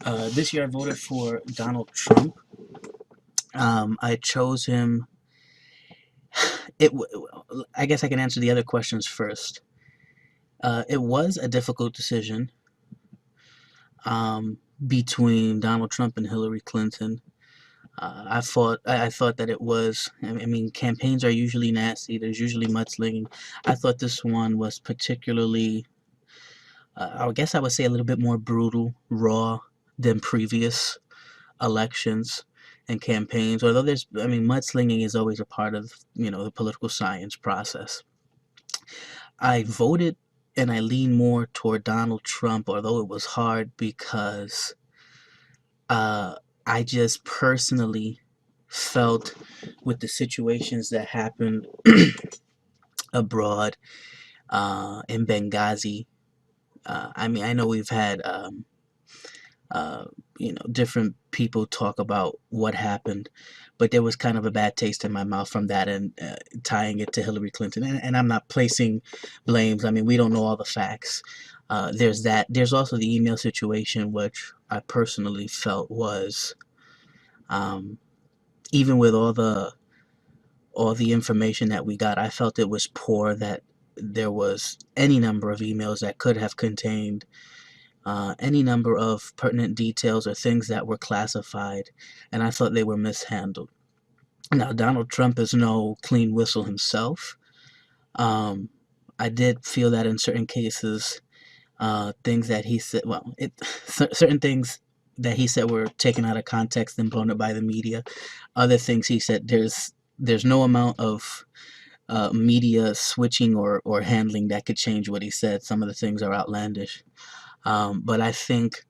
This year I voted for Donald Trump. I chose him. I guess I can answer the other questions first. It was a difficult decision between Donald Trump and Hillary Clinton. I thought that it was. I mean, campaigns are usually nasty. There's usually mudslinging. I thought this one was particularly. I guess I would say a little bit more brutal, raw than previous elections and campaigns. Although mudslinging is always a part of the political science process. I voted and I lean more toward Donald Trump, although it was hard because I just personally felt with the situations that happened abroad in Benghazi. I know we've had different people talk about what happened, but there was kind of a bad taste in my mouth from that, and tying it to Hillary Clinton. And I'm not placing blames. I mean, we don't know all the facts. There's that. There's also the email situation, which I personally felt was, even with all the information that we got, I felt it was poor that there was any number of emails that could have contained any number of pertinent details or things that were classified, and I thought they were mishandled. Now, Donald Trump is no clean whistle himself. I did feel that in certain cases, things that he said, certain things that he said were taken out of context and blown up by the media. Other things he said, there's no amount of media switching or handling that could change what he said. Some of the things are outlandish. But I think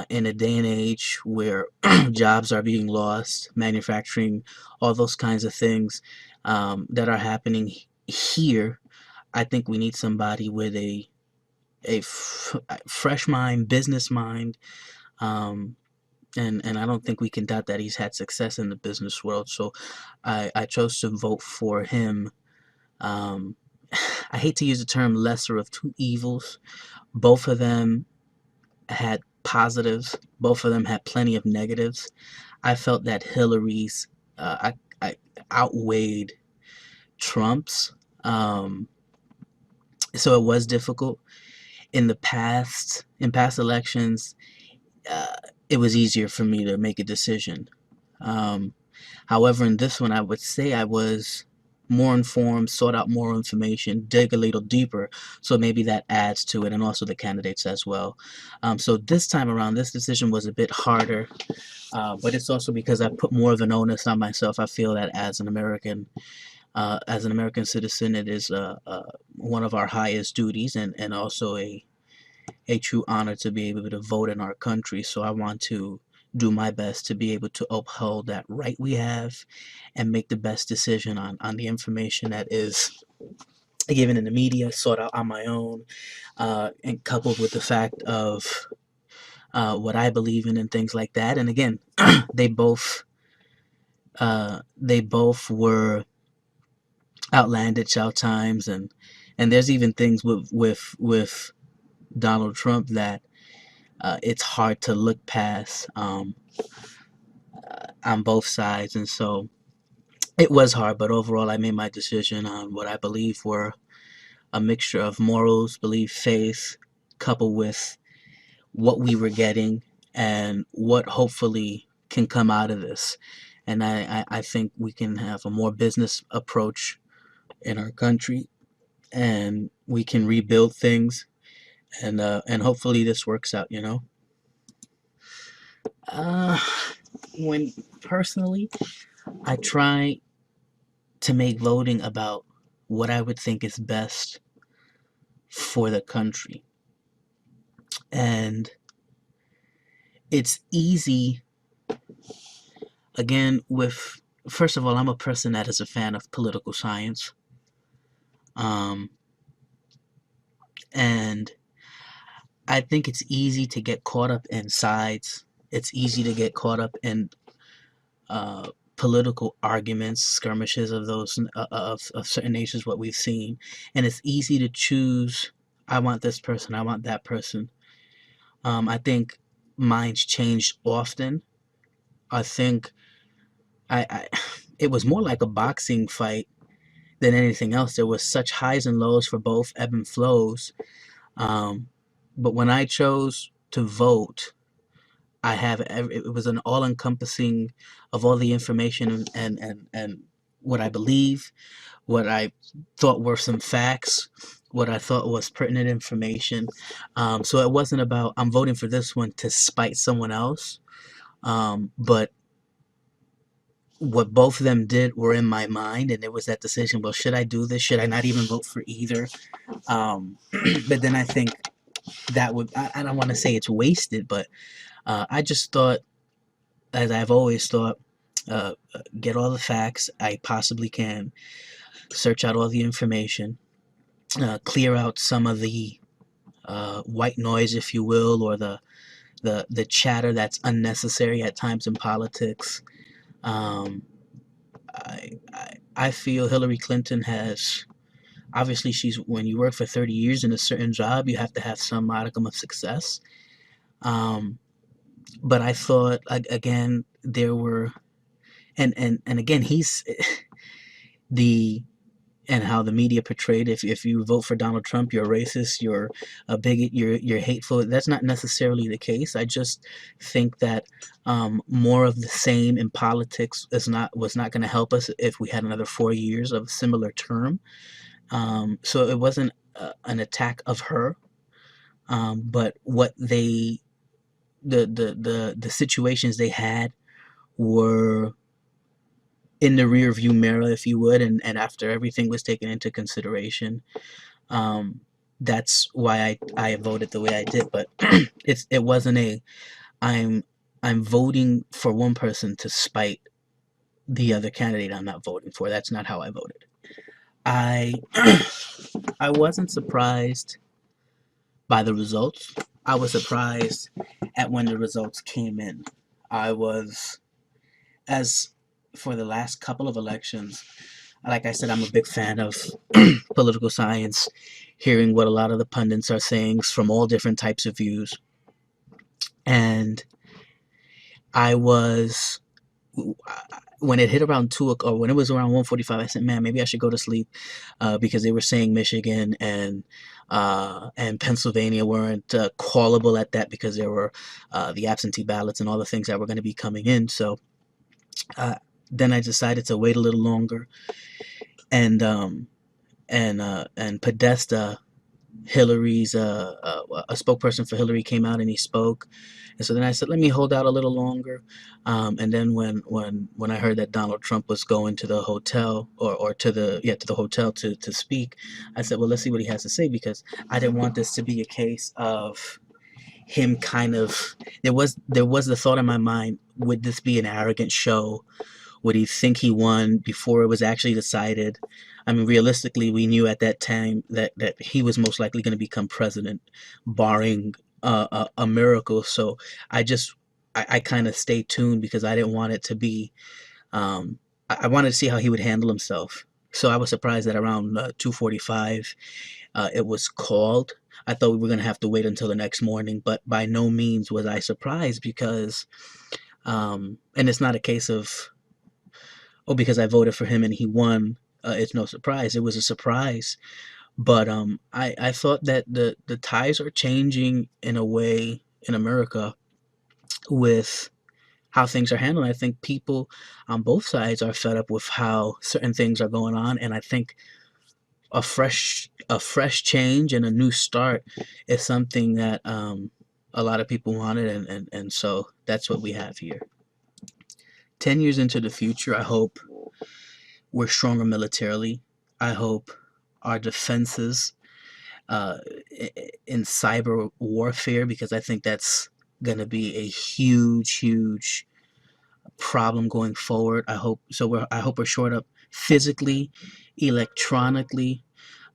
in a day and age where jobs are being lost, manufacturing, all those kinds of things that are happening here, I think we need somebody with a fresh mind, business mind, and I don't think we can doubt that he's had success in the business world. So I chose to vote for him. I hate to use the term lesser of two evils. Both of them had positives. Both of them had plenty of negatives. I felt that Hillary's I outweighed Trump's. So it was difficult. In past elections, it was easier for me to make a decision. However, in this one, I would say I was more informed, sought out more information, dig a little deeper, so maybe that adds to it, and also the candidates as well. So this time around, this decision was a bit harder, but it's also because I put more of an onus on myself. I feel that as an American citizen, it is one of our highest duties, and also a true honor to be able to vote in our country. So I want to do my best to be able to uphold that right we have and make the best decision on the information that is given in the media, sought out on my own, and coupled with the fact of what I believe in and things like that. And again, they both were outlandish at times, and there's even things with Donald Trump that it's hard to look past on both sides. And so it was hard, but overall I made my decision on what I believe were a mixture of morals, belief, faith, coupled with what we were getting and what hopefully can come out of this. And I think we can have a more business approach in our country, and we can rebuild things, and hopefully this works out, you know. Uh, when personally, I try to make voting about what I would think is best for the country. And it's easy, again, first of all, I'm a person that is a fan of political science. Um, and I think it's easy to get caught up in sides. It's easy to get caught up in political arguments, skirmishes of those of certain nations, what we've seen, and it's easy to choose. I want this person. I want that person. I think minds changed often. I think I it was more like a boxing fight than anything else. There was such highs and lows for both, ebb and flows. Um, but when I chose to vote, it was an all encompassing of all the information and what I believe, what I thought were some facts, what I thought was pertinent information. So it wasn't about I'm voting for this one to spite someone else, but what both of them did were in my mind, and it was that decision. Well, should I do this? Should I not even vote for either? But then I think that would I don't want to say it's wasted, but I just thought, as I've always thought, get all the facts I possibly can, search out all the information, clear out some of the white noise, if you will, or the chatter that's unnecessary at times in politics. Um, I feel Hillary Clinton has obviously she's when you work for 30 years in a certain job, you have to have some modicum of success. Um, but I thought again there were and again he's the and how the media portrayed if you vote for Donald Trump, you're racist, you're a bigot, you're hateful. That's not necessarily the case. I just think that more of the same in politics was not going to help us if we had another 4 years of a similar term. So it wasn't an attack of her, but what they the situations they had were in the rear view mirror, if you would, and after everything was taken into consideration, um, that's why I voted the way I did. But it wasn't a I'm I'm voting for one person to spite the other candidate I'm not voting for. That's not how I voted. I I wasn't surprised by the results. I was surprised at when the results came in. I was as for the last couple of elections, like I said, I'm a big fan of political science, hearing what a lot of the pundits are saying from all different types of views. And I was, when it hit around 2 o'clock, or when it was around 1:45, I said, man, maybe I should go to sleep because they were saying Michigan and Pennsylvania weren't callable at that because there were the absentee ballots and all the things that were going to be coming in. So uh, then I decided to wait a little longer, and Podesta, Hillary's a spokesperson for Hillary, came out and he spoke, and so then I said, let me hold out a little longer, and then when I heard that Donald Trump was going to the hotel or to the hotel to speak, I said, well, let's see what he has to say, because I didn't want this to be a case of him kind of there was the thought in my mind, would this be an arrogant show? Would he think he won before it was actually decided? I mean, realistically, we knew at that time that he was most likely going to become president, barring a miracle. So I just I kind of stayed tuned because I didn't want it to be. I wanted to see how he would handle himself. So I was surprised that around 2:45 it was called. I thought we were going to have to wait until the next morning, but by no means was I surprised because, and it's not a case of, oh, because I voted for him and he won, it's no surprise. It was a surprise. But I thought that the ties are changing in a way in America with how things are handled. I think people on both sides are fed up with how certain things are going on, and I think a fresh change and a new start is something that a lot of people wanted, and so that's what we have here. 10 years into the future, I hope we're stronger militarily. I hope our defenses uh, in cyber warfare, because I think that's going to be a huge, huge problem going forward. I hope we're shored up physically, electronically.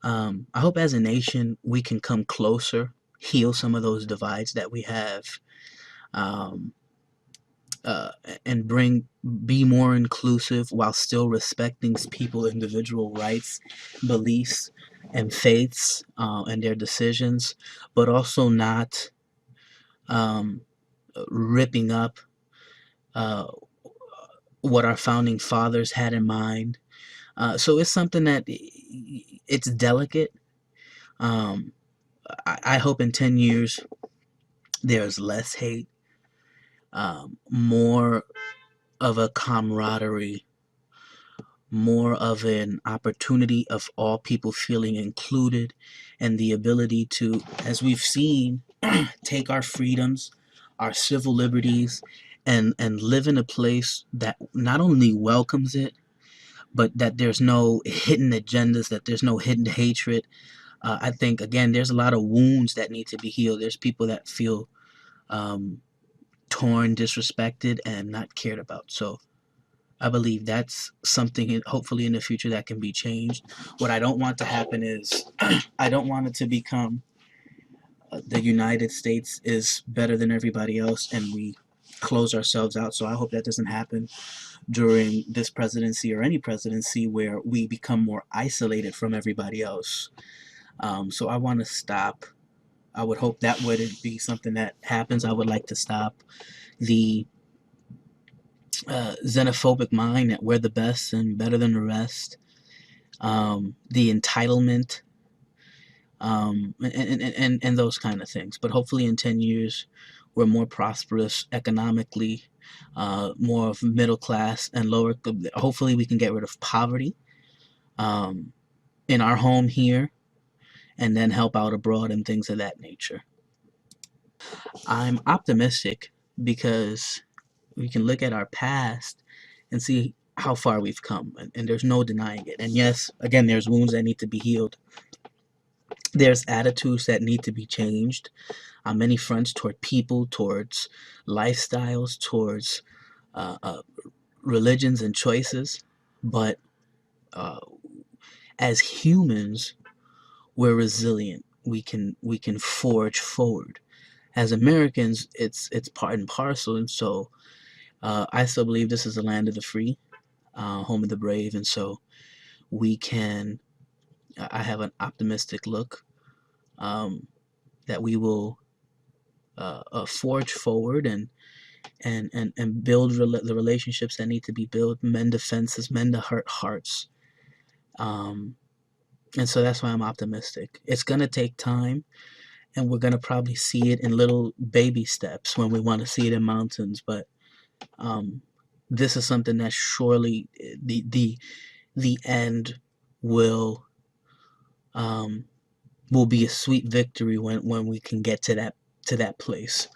I hope as a nation we can come closer, heal some of those divides that we have, um, uh, and be more inclusive while still respecting people's individual rights, beliefs, and faiths, and their decisions, but also not um, ripping up uh, what our founding fathers had in mind. So it's something that it's delicate. Um, I hope in 10 years there's less hate, more of a camaraderie, more of an opportunity of all people feeling included, and the ability to, as we've seen, take our freedoms, our civil liberties, and live in a place that not only welcomes it, but that there's no hidden agendas, that there's no hidden hatred. I think, again, there's a lot of wounds that need to be healed. There's people that feel um, torn, disrespected, and not cared about. So I believe that's something, hopefully, in the future that can be changed. What I don't want to happen is I don't want it to become the United States is better than everybody else and we close ourselves out. So I hope that doesn't happen during this presidency or any presidency where we become more isolated from everybody else. So I want to stop. I would hope that wouldn't be something that happens. I would like to stop the xenophobic mind that we're the best and better than the rest, the entitlement, and those kind of things. But hopefully, in 10 years, we're more prosperous economically, more of middle class and lower. Hopefully, we can get rid of poverty um, in our home here and then help out abroad and things of that nature. I'm optimistic because we can look at our past and see how far we've come, and there's no denying it. And yes, again, there's wounds that need to be healed. There's attitudes that need to be changed on many fronts toward people, towards lifestyles, towards uh, uh, religions and choices. But uh, as humans, we're resilient. We can forge forward. As Americans, it's part and parcel, and so I still believe this is the land of the free, home of the brave, and so we can. I have an optimistic look um, that we will forge forward and build the relationships that need to be built, mend the fences, mend the hurt hearts, um, and so that's why I'm optimistic. It's gonna take time, and we're gonna probably see it in little baby steps when we want to see it in mountains, but um, this is something that surely the end will um, will be a sweet victory when we can get to that place.